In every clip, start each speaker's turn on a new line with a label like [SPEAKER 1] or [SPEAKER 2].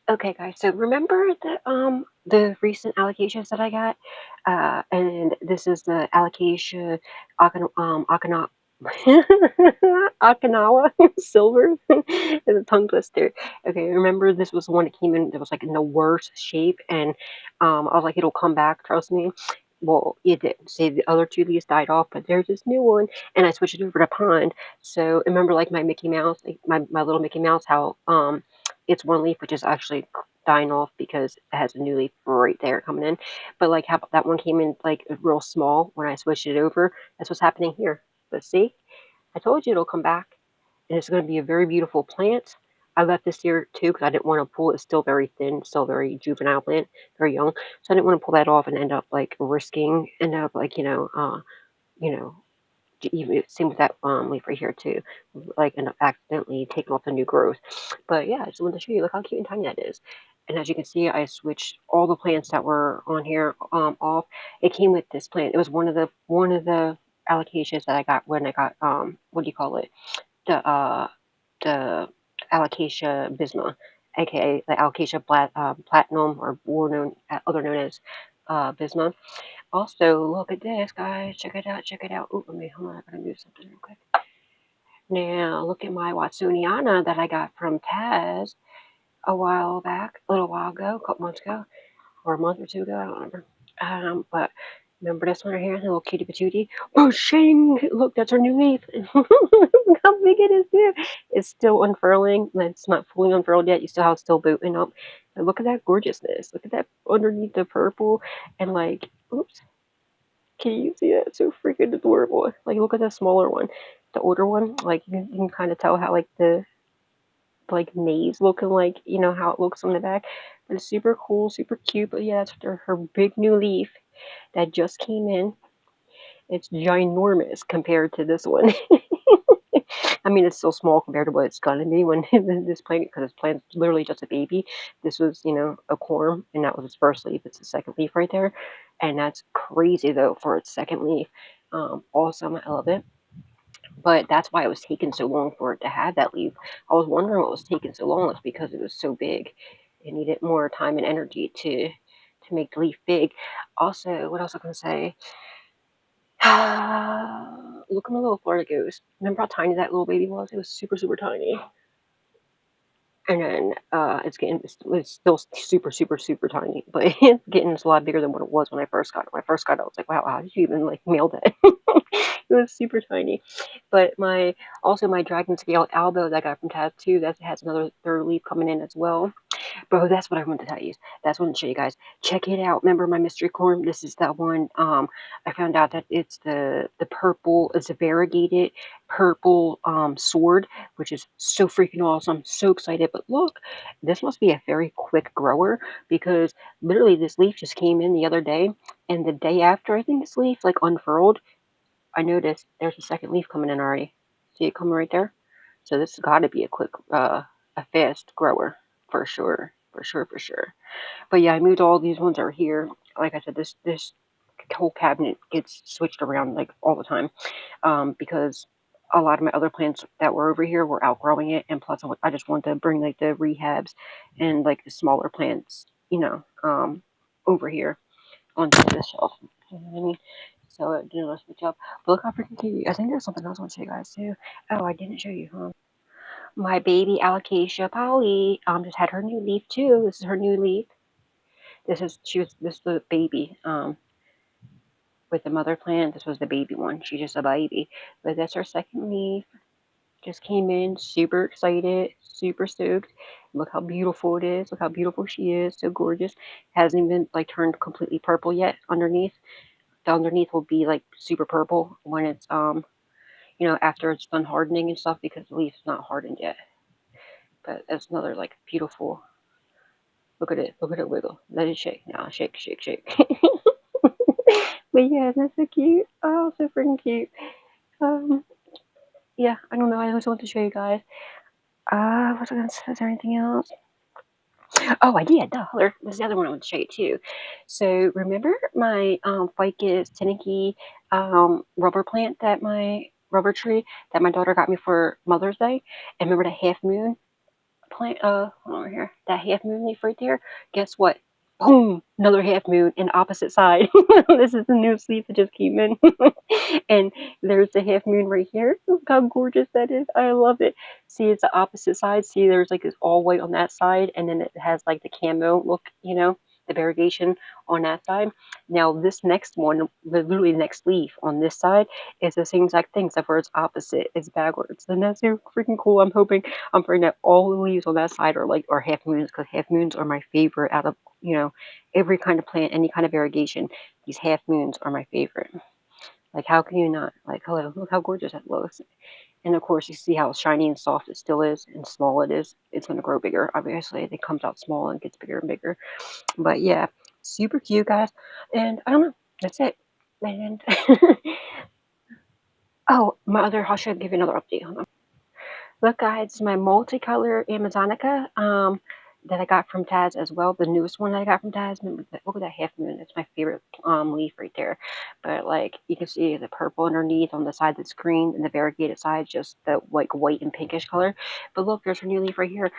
[SPEAKER 1] Okay, guys. So remember the recent allocations that I got, and this is the allocation Okinawa Okinawa silver. It's a tongue twister. Okay, remember this was the one that came in that was like in the worst shape, and I was like, it'll come back, trust me. Well, it didn't. See, the other two leaves died off, but there's this new one, and I switched it over to pond. So remember, like my Mickey Mouse, like my little Mickey Mouse, how it's one leaf which is actually dying off because it has a new leaf right there coming in. But like how that one came in like real small when I switched it over. That's what's happening here. But see, I told you it'll come back, and it's going to be a very beautiful plant. I left this here too because I didn't want to pull it. It's still very thin, still very juvenile plant, very young. So I didn't want to pull that off and end up like end up like you know, even same with that leaf right here too, like and accidentally taking off the new growth. But yeah, I just wanted to show you look how cute and tiny that is. And as you can see, I switched all the plants that were on here off. It came with this plant. It was one of the allocations that I got when I got what do you call it? The Alocasia bisma, aka the Alocasia platinum, or more known, other known as bisma. Also, look at this, guys. Check it out. Check it out. Ooh, hold on. I gotta move something real quick. Now, look at my Watsuniana that I got from Taz a while back, a little while ago, a couple months ago, or a month or two ago. I don't remember. But remember this one right here, the little cutie patootie? Oh, shing! Look, that's her new leaf. Look how big it is, too. It's still unfurling. It's not fully unfurled yet. You still have it still booting up. But look at that gorgeousness. Look at that underneath the purple. And like, oops. Can you see that? It's so freaking adorable. Like, look at the smaller one, the older one. Like, you can kind of tell how like the like naves looking like how it looks on the back. But it's super cool, super cute. But yeah, that's her big new leaf that just came in. It's ginormous compared to this one. I mean, it's still small compared to what it's gonna be when this plant, because this plant's literally just a baby. This was, a corm, and that was its first leaf. It's the second leaf right there, and that's crazy though for its second leaf. Awesome, I love it. But that's why it was taking so long for it to have that leaf. I was wondering what was taking so long. It's because it was so big. It needed more time and energy to make the leaf big. Also, what else I was gonna say? Look at my little Florida goose. Remember how tiny that little baby was? It was super, super tiny. And then it's still super, super, super tiny, but it's getting a lot bigger than what it was when I first got it. When I first got it, I was like, wow, how did you even like mail that? It was super tiny. But my dragon scale albo that I got from Tattoo, that has another third leaf coming in as well. Bro, that's what I wanted to tell you. That's what I wanted to show you guys. Check it out. Remember my mystery corn? This is that one. I found out that it's the purple, it's a variegated purple sword, which is so freaking awesome. I'm so excited. But look, this must be a very quick grower because literally this leaf just came in the other day, and the day after I think this leaf like unfurled, I noticed there's a second leaf coming in already. See it coming right there? So this has got to be a fast grower for sure, for sure, for sure. But yeah, I moved all these ones over here. Like I said, this whole cabinet gets switched around like all the time, because a lot of my other plants that were over here were outgrowing it, and plus I just wanted to bring like the rehabs and like the smaller plants, over here onto this shelf. You know what I mean? So it didn't switch up. But look how freaking cute. I think there's something else I want to show you guys too. Oh, I didn't show you, huh? My baby Alocasia Polly just had her new leaf too. This is her new leaf. This is the baby with the mother plant. This was the baby one. She's just a baby. But that's her second leaf. Just came in, super excited, super stoked. Look how beautiful it is. Look how beautiful she is. So gorgeous. Hasn't even like turned completely purple yet underneath. The underneath will be like super purple when it's after it's done hardening and stuff, because the leaf's not hardened yet. But that's another like beautiful. Look at it. Look at it wiggle. Let it shake. Now shake, shake, shake. But yeah, that's so cute. Oh, so freaking cute. Um, yeah, I don't know. I always want to show you guys. What's I gonna say? Is there anything else? Oh, I did. Duh. There's the other one I want to show you too. So remember my ficus tenuki rubber plant that my rubber tree that my daughter got me for Mother's Day, and remember the half moon plant, hold on over here, that half moon leaf right there, guess what? Boom! Another half moon in the opposite side. This is the new leaf that just came in. And there's the half moon right here. Look how gorgeous that is. I love it. See, it's the opposite side. See, there's like this all white on that side, and then it has like the camo look, you know, the variegation on that side. Now, this next one, literally the next leaf on this side, is the same exact thing, except for it's opposite. It's backwards. And that's so freaking cool. I'm praying that all the leaves on that side are half moons, because half moons are my favorite out of, you know, every kind of plant, any kind of variegation. These half moons are my favorite. Like, how can you not? Like, hello, look how gorgeous that looks. And of course, you see how shiny and soft it still is and small it is. It's going to grow bigger, obviously. It comes out small and gets bigger and bigger. But yeah, super cute, guys. And I don't know. That's it. And oh, I should give you another update. Hold on. Look, guys, it's my multicolor Amazonica that I got from Taz as well. The newest one that I got from Taz. Look at that half moon. It's my favorite leaf right there. But like you can see the purple underneath on the side that's green, and the variegated side just the like white and pinkish color. But look, there's her new leaf right here.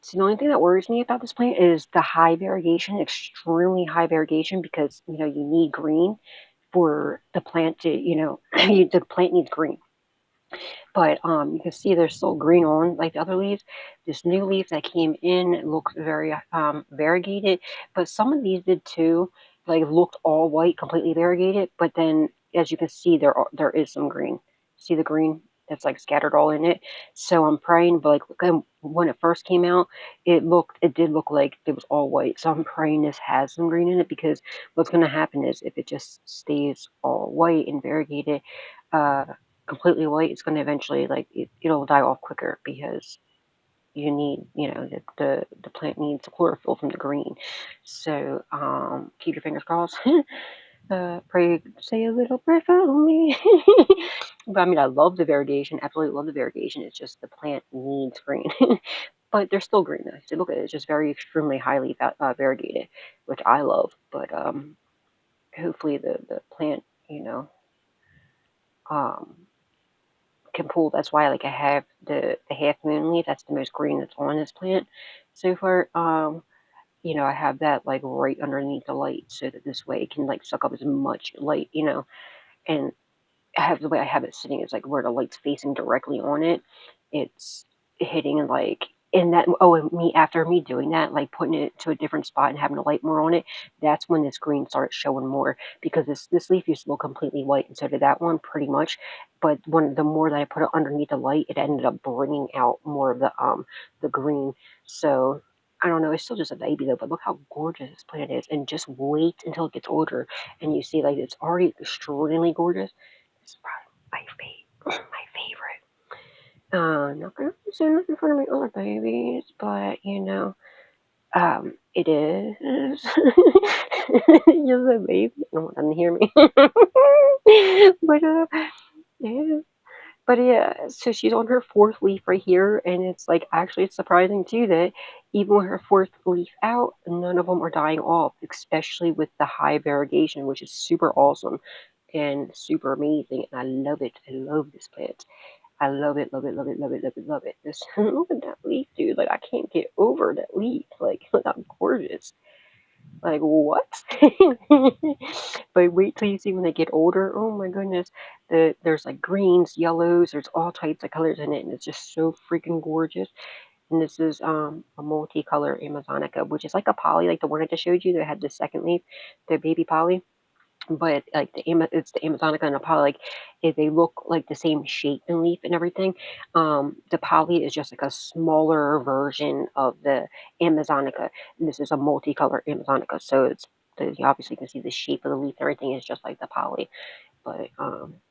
[SPEAKER 1] So the only thing that worries me about this plant is the high variegation, extremely high variegation, because you know you need green for the plant to, you know, the plant needs green. But you can see there's still green on like the other leaves. This new leaf that came in looks very variegated, but some of these did too. Like looked all white, completely variegated, but then as you can see, there is some green. See the green that's like scattered all in it. So I'm praying, but like when it first came out, it did look like it was all white. So I'm praying this has some green in it, because what's going to happen is if it just stays all white and variegated, uh, completely white, it's going to eventually like it'll die off quicker, because you need, you know, the plant needs chlorophyll from the green. So keep your fingers crossed. Pray, say a little prayer for me. But I mean, I love the variegation, absolutely love the variegation. It's just the plant needs green. But they're still green though. So look at it, it's just very extremely highly variegated, which I love. But hopefully the plant, you know, um can pull. That's why like I have the half moon leaf. That's the most green that's on this plant so far. You know, I have that like right underneath the light, so that this way it can like suck up as much light, you know. And I have the way I have it sitting is like where the light's facing directly on it. It's hitting like in that. Oh, and after me doing that, like putting it to a different spot and having the light more on it, that's when this green started showing more, because this leaf used to look completely white, and so did that one pretty much. But when the more that I put it underneath the light, it ended up bringing out more of the green. So I don't know. It's still just a baby though, but look how gorgeous this plant is. And just wait until it gets older, and you see like it's already extremely gorgeous. It's probably my favorite. Not gonna say nothing in front of my other babies, but you know, it is. Just a baby. No one doesn't hear me. But yeah. But yeah, so she's on her fourth leaf right here, and it's like actually it's surprising too that even with her fourth leaf out, none of them are dying off, especially with the high variegation, which is super awesome and super amazing. And I love it. I love this plant. I love it, love it, love it, love it, love it, love it. This look at that leaf, dude. Like I can't get over that leaf. Like look how gorgeous. Like what? But wait till you see when they get older. Oh my goodness. There's like greens, yellows, there's all types of colors in it, and it's just so freaking gorgeous. And this is a multicolor Amazonica, which is like a poly, like the one I just showed you that had the second leaf, the baby poly. But like it's the Amazonica and the poly, like they look like the same shape and leaf and everything. The poly is just like a smaller version of the Amazonica, and this is a multicolor Amazonica. So you obviously can see the shape of the leaf and everything is just like the poly, but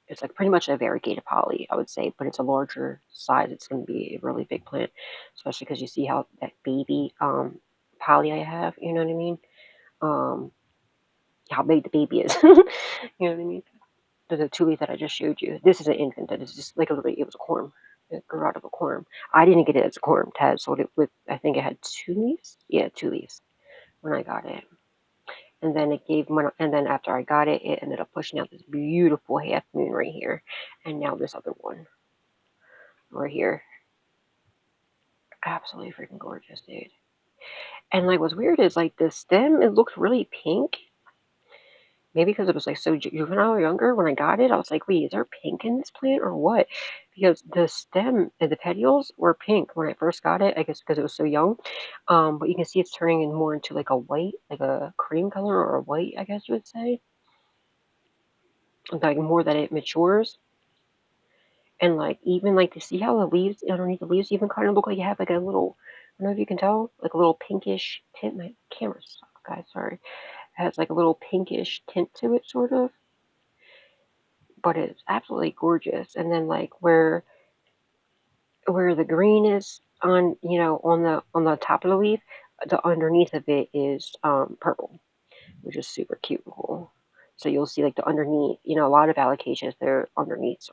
[SPEAKER 1] it's like pretty much a variegated poly, I would say, but it's a larger size. It's going to be a really big plant, especially because you see how that baby poly I have. You know what I mean? Um, how big the baby is. You know what I mean? The two leaf that I just showed you. This is an infant. That is just like literally, it was a corm. It grew out of a corm. I didn't get it as a corm. Taz sold it with, I think it had 2 leaves. Yeah, 2 leaves when I got it. And then and then after I got it, it ended up pushing out this beautiful half moon right here. And now this other one right here. Absolutely freaking gorgeous, dude. And like, what's weird is like the stem. It looks really pink. Maybe because it was like so juvenile or younger when I got it. I was like, wait, is there pink in this plant or what? Because the stem and the petioles were pink when I first got it. I guess because it was so young. But you can see it's turning in more into like a white, like a cream color or a white, I guess you would say. Like more that it matures. And like even like to see how the leaves underneath the leaves even kind of look like you have like a little, I don't know if you can tell, like a little pinkish tint. My camera sucks, guys. Sorry. It has like a little pinkish tint to it, sort of. But it's absolutely gorgeous. And then like where the green is on, on the top of the leaf, the underneath of it is purple, which is super cute and cool. So you'll see like the underneath, a lot of allocations, their underneath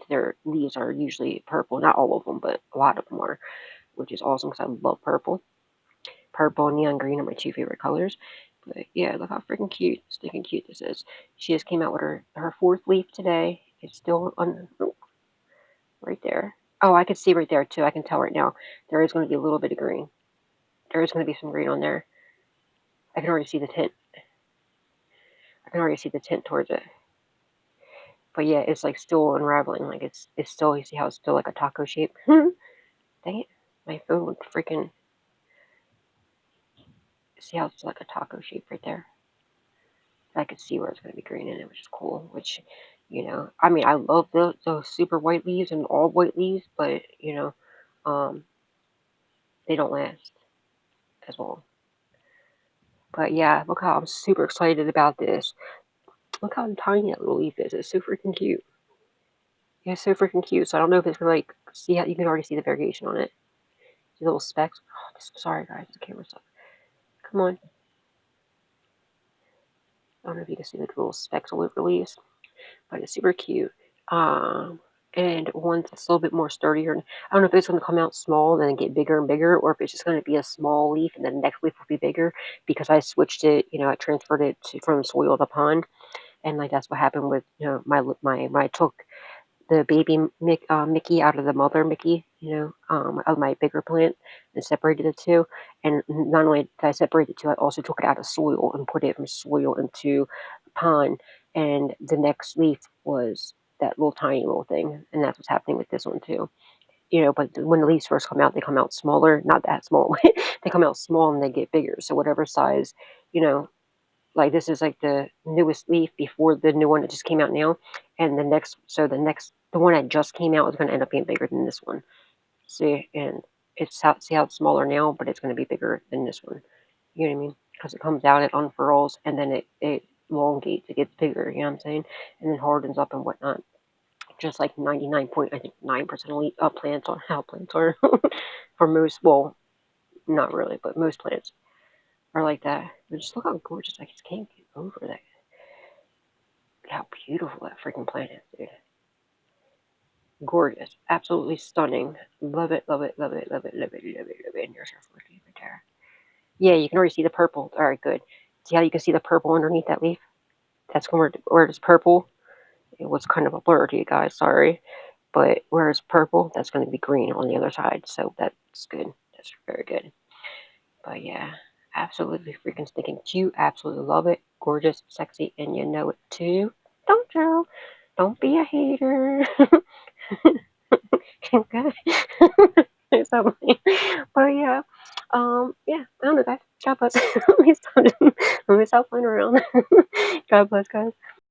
[SPEAKER 1] their leaves are usually purple. Not all of them, but a lot of them are, which is awesome because I love purple. Purple and neon green are my two favorite colors. But yeah, look how freaking cute, stinking cute this is. She just came out with her fourth leaf today. It's still right there. Oh, I can see right there too. I can tell right now there is going to be a little bit of green. There is going to be some green on there. I can already see the tint. I can already see the tint towards it. But yeah, it's like still unraveling. Like it's still, you see how it's still like a taco shape. Dang it, my phone would freaking, see how it's like a taco shape right there. I could see where it's going to be green in it, which is cool. Which, I mean, I love those super white leaves and all white leaves, but um, they don't last as long. But yeah, look how I'm super excited about this. Look how tiny that little leaf is. It's so freaking cute. Yeah, it's so freaking cute. So I don't know if it's gonna like see how you can already see the variation on it. The little specks. Oh, sorry guys, the camera sucks. Come on. I don't know if you can see the little specks all over the leaves, but it's super cute. And once it's a little bit more sturdier, I don't know if it's going to come out small and then get bigger and bigger, or if it's just going to be a small leaf and then the next leaf will be bigger because I switched it. I transferred it from soil to pond, and like that's what happened with my when I took the baby Mickey out of the mother Mickey, of my bigger plant and separated the two. And not only did I separate the two, I also took it out of soil and put it from soil into a pond. And the next leaf was that little tiny little thing. And that's what's happening with this one too. But when the leaves first come out, they come out smaller, not that small. They come out small and they get bigger. So whatever size, you know, like this is like the newest leaf before the new one that just came out now, and the one that just came out is going to end up being bigger than this one. See, and see how it's smaller now, but it's going to be bigger than this one. You know what I mean? Because it comes out, it unfurls, and then it elongates, it gets bigger. You know what I'm saying? And then hardens up and whatnot. Just like 99.9% of plants are how plants are for most. Well, not really, but most plants are like that. But just look how gorgeous! I just can't get over that. How beautiful that freaking plant is, dude. Gorgeous. Absolutely stunning. Love it, love it, love it, love it, love it, love it, love it. And here's our first leaf right there. Yeah, you can already see the purple. All right, good. See how you can see the purple underneath that leaf? That's where it's purple. It was kind of a blur to you guys, sorry. But where it's purple, that's going to be green on the other side. So that's good. That's very good. But yeah, absolutely freaking stinking cute. Absolutely love it. Gorgeous, sexy, and you know it too. Don't you? Don't be a hater. Okay. So, but yeah, yeah, I don't know, guys. God bless. Let me stop playing around. God bless, guys.